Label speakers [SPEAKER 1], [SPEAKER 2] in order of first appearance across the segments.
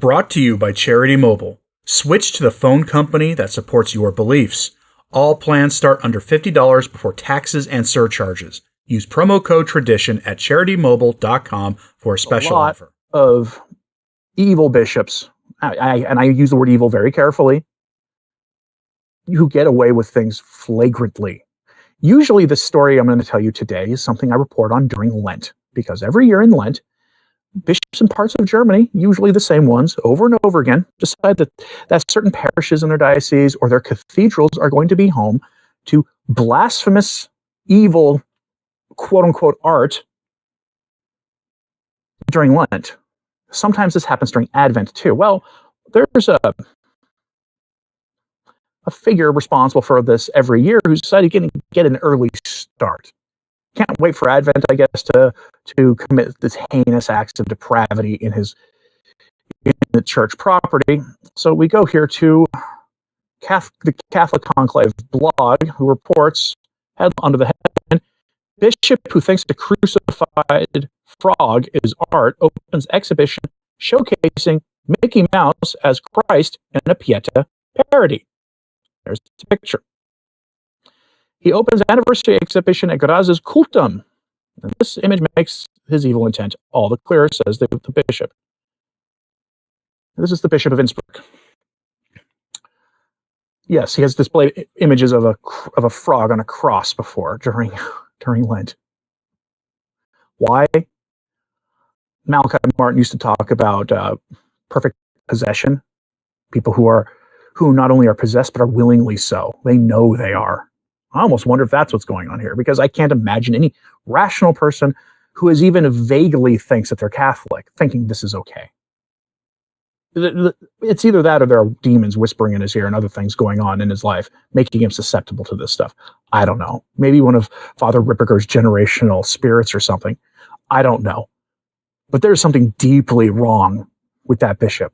[SPEAKER 1] Brought to you by Charity Mobile. Switch to the phone company that supports your beliefs. All plans start under $50 before taxes and surcharges. Use promo code TRADITION at CharityMobile.com for a special offer.
[SPEAKER 2] Of evil bishops, and I use the word evil very carefully, who get away with things flagrantly. Usually the story I'm going to tell you today is something I report on during Lent, because every year in Lent, bishops in parts of Germany, usually the same ones, over and over again, decide that certain parishes in their diocese or their cathedrals are going to be home to blasphemous, evil, quote-unquote art during Lent. Sometimes this happens during Advent too. Well, there's a figure responsible for this every year who's decided to get an early start. Can't wait for Advent, I guess, to commit this heinous acts of depravity in the church property. So we go here to the Catholic Conclave blog, who reports, under the headline, "Bishop who thinks a crucified frog is art opens exhibition showcasing Mickey Mouse as Christ in a Pieta parody." There's the picture. He opens anniversary exhibition at Graz's Cultum. And this image makes his evil intent all the clearer, says the bishop. This is the Bishop of Innsbruck. Yes, he has displayed images of a frog on a cross before during Lent. Why? Malachi Martin used to talk about perfect possession. People who not only are possessed but are willingly so. They know they are. I almost wonder if that's what's going on here, because I can't imagine any rational person who is even vaguely thinks that they're Catholic thinking this is okay. It's either that or there are demons whispering in his ear and other things going on in his life, making him susceptible to this stuff. I don't know. Maybe one of Father Ripperger's generational spirits or something. I don't know. But there's something deeply wrong with that bishop.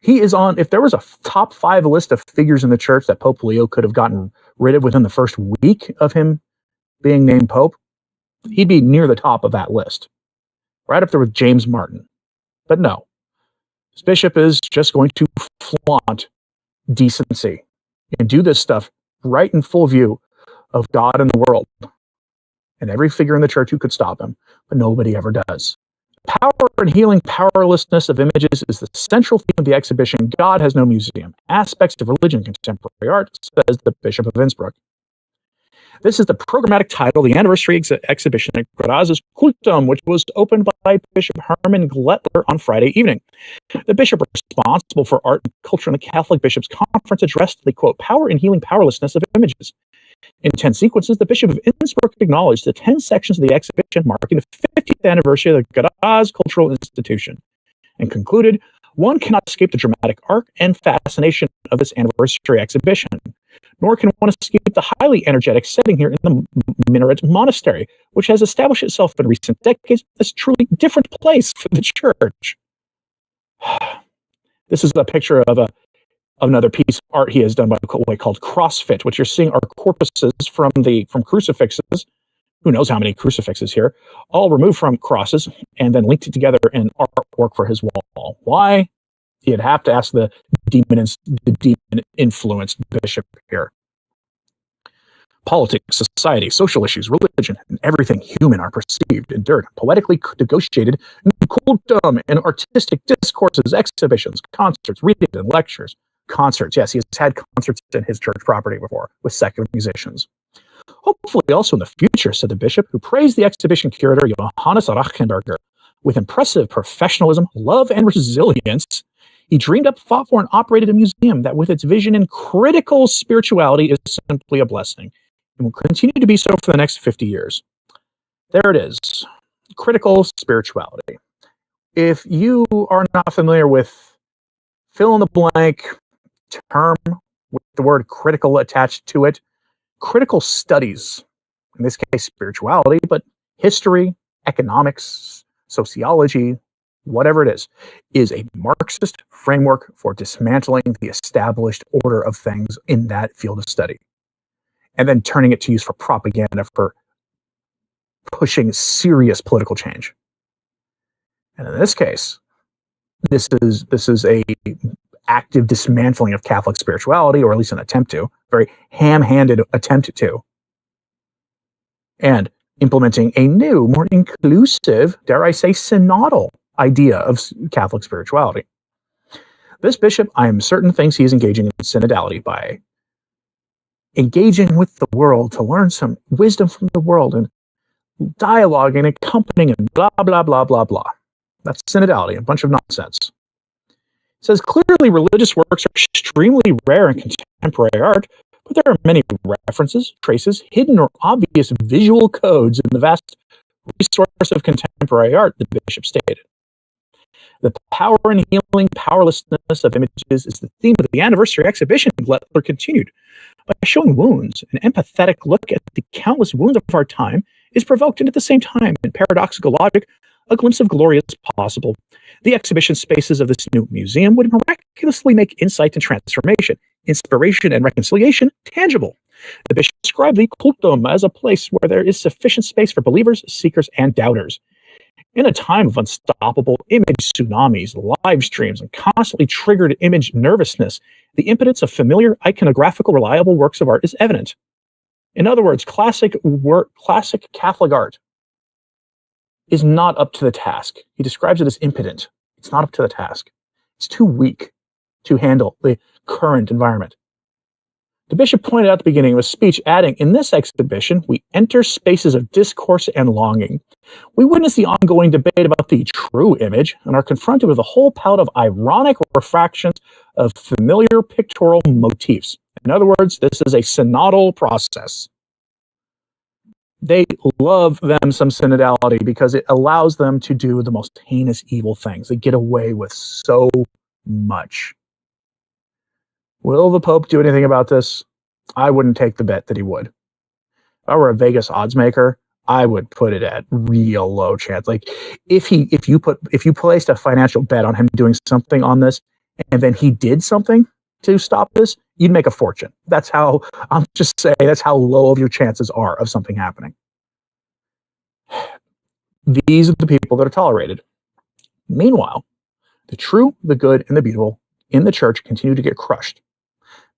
[SPEAKER 2] He is on, if there was a top 5 list of figures in the church that Pope Leo could have gotten rid of within the first week of him being named Pope, he'd be near the top of that list. Right up there with James Martin. But no. This bishop is just going to flaunt decency and do this stuff right in full view of God and the world. And every figure in the church who could stop him, but nobody ever does. Power and healing powerlessness of images is the central theme of the exhibition. God has no museum. Aspects of religion, contemporary art, says the Bishop of Innsbruck. This is the programmatic title, the anniversary exhibition at Graz's Cultum, which was opened by Bishop Hermann Glettler on Friday evening. The bishop responsible for art and culture in the Catholic Bishops' Conference addressed the, quote, power and healing powerlessness of images. In 10 sequences, the Bishop of Innsbruck acknowledged the 10 sections of the exhibition marking the 50th anniversary of the Graz Cultural Institution and concluded, one cannot escape the dramatic arc and fascination of this anniversary exhibition, nor can one escape the highly energetic setting here in the Minaret Monastery, which has established itself in recent decades as a truly different place for the church. This is a picture of another piece of art he has done by a way called CrossFit. What you're seeing are corpuses from crucifixes. Who knows how many crucifixes here, all removed from crosses and then linked together in artwork for his wall. Why? You'd have to ask the demon-influenced bishop here. Politics, society, social issues, religion, and everything human are perceived, endured, poetically negotiated in cultum and artistic discourses, exhibitions, concerts, readings, and lectures. Concerts, yes, he has had concerts in his church property before with secular musicians. Hopefully also in the future, said the bishop, who praised the exhibition curator Johannes Rachenberger. With impressive professionalism, love, and resilience, he dreamed up, fought for, and operated a museum that with its vision and critical spirituality is simply a blessing and will continue to be so for the next 50 years. There it is. Critical spirituality. If you are not familiar with fill in the blank term with the word critical attached to it, critical studies, in this case spirituality, but history, economics, sociology, whatever it is a Marxist framework for dismantling the established order of things in that field of study, and then turning it to use for propaganda for pushing serious political change. And in this case, This is a active dismantling of Catholic spirituality, or at least an attempt to, very ham-handed attempt to, and implementing a new, more inclusive, dare I say, synodal idea of Catholic spirituality. This bishop, I am certain, thinks he is engaging in synodality by engaging with the world to learn some wisdom from the world and dialoguing and accompanying and blah, blah, blah, blah, blah. That's synodality, a bunch of nonsense. It says, clearly religious works are extremely rare in contemporary art, but there are many references, traces, hidden or obvious visual codes in the vast resource of contemporary art, the bishop stated. The power and healing powerlessness of images is the theme of the anniversary exhibition, Glettler continued. By showing wounds, an empathetic look at the countless wounds of our time is provoked, and at the same time, in paradoxical logic, a glimpse of glory is possible. The exhibition spaces of this new museum would miraculously make insight and transformation, inspiration and reconciliation tangible. The bishop described the cultum as a place where there is sufficient space for believers, seekers, and doubters. In a time of unstoppable image tsunamis, live streams, and constantly triggered image nervousness, the impotence of familiar, iconographical, reliable works of art is evident. In other words, classic Catholic art is not up to the task. He describes it as impotent. It's not up to the task. It's too weak to handle the current environment. The bishop pointed out at the beginning of his speech, adding, in this exhibition, we enter spaces of discourse and longing. We witness the ongoing debate about the true image and are confronted with a whole palette of ironic refractions of familiar pictorial motifs. In other words, this is a synodal process. They love them some synodality because it allows them to do the most heinous evil things. They get away with so much. Will the Pope do anything about this? I wouldn't take the bet that he would. If I were a Vegas odds maker, I would put it at real low chance. Like if you placed a financial bet on him doing something on this, and then he did something to stop this, you'd make a fortune. That's how that's how low of your chances are of something happening. These are the people that are tolerated. Meanwhile, the true, the good, and the beautiful in the church continue to get crushed.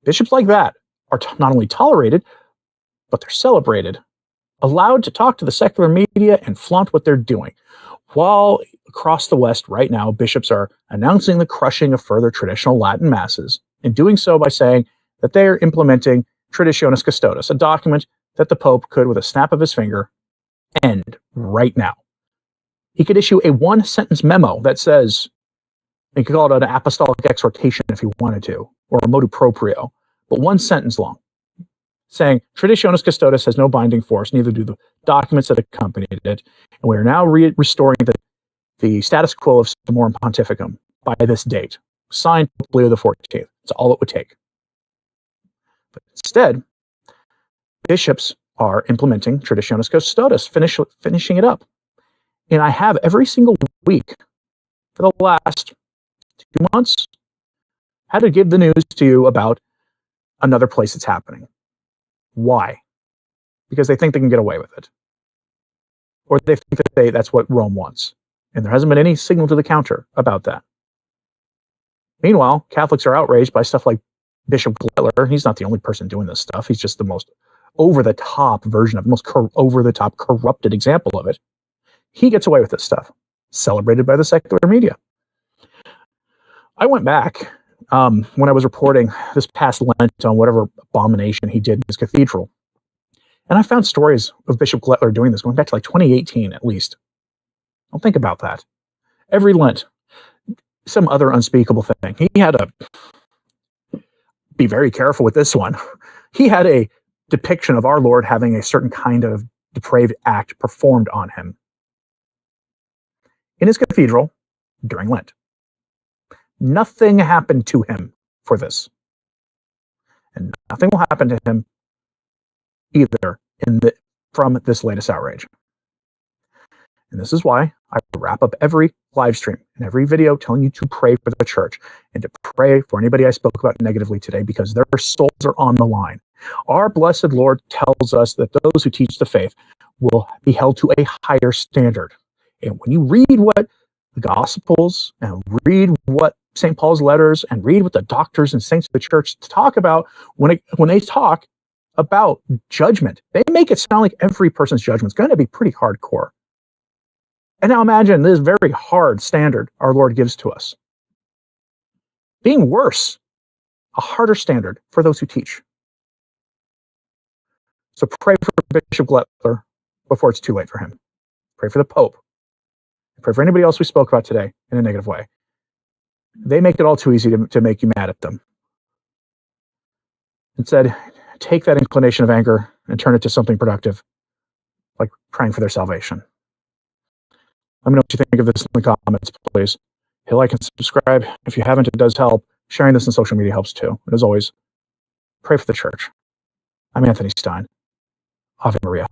[SPEAKER 2] Bishops like that are not only tolerated, but they're celebrated, allowed to talk to the secular media and flaunt what they're doing. While across the West right now, bishops are announcing the crushing of further traditional Latin masses, and doing so by saying that they are implementing Traditionis Custodes, a document that the Pope could, with a snap of his finger, end right now. He could issue a one-sentence memo that says, he could call it an apostolic exhortation if he wanted to, or a motu proprio, but one sentence long, saying, Traditionis Custodes has no binding force, neither do the documents that accompanied it, and we are now restoring the status quo of Summorum Pontificum by this date. Signed Leo the 14th. That's all it would take. But instead, bishops are implementing Traditionis Custodes, finishing it up. And I have every single week for the last 2 months had to give the news to you about another place that's happening. Why? Because they think they can get away with it. Or they think that that's what Rome wants. And there hasn't been any signal to the counter about that. Meanwhile, Catholics are outraged by stuff like Bishop Glettler. He's not the only person doing this stuff. He's just the most over-the-top version of it, most over-the-top corrupted example of it. He gets away with this stuff, celebrated by the secular media. I went back when I was reporting this past Lent on whatever abomination he did in his cathedral, and I found stories of Bishop Glettler doing this going back to like 2018 at least. Don't think about that. Every Lent, some other unspeakable thing. He had be very careful with this one. He had a depiction of our Lord having a certain kind of depraved act performed on him in his cathedral during Lent. Nothing happened to him for this. And nothing will happen to him either from this latest outrage. And this is why I wrap up every live stream and every video telling you to pray for the church and to pray for anybody I spoke about negatively today, because their souls are on the line. Our blessed Lord tells us that those who teach the faith will be held to a higher standard. And when you read what the Gospels and read what St. Paul's letters and read what the doctors and saints of the church talk about when they talk about judgment. They make it sound like every person's judgment is going to be pretty hardcore. And now imagine this very hard standard our Lord gives to us being worse, a harder standard for those who teach. So pray for Bishop Glettler before it's too late for him. Pray for the Pope. Pray for anybody else we spoke about today in a negative way. They make it all too easy to make you mad at them. Instead, take that inclination of anger and turn it to something productive, like praying for their salvation. Let me know what you think of this in the comments, please. Hit like and subscribe. If you haven't, it does help. Sharing this on social media helps too. And as always, pray for the church. I'm Anthony Stine. Ave Maria.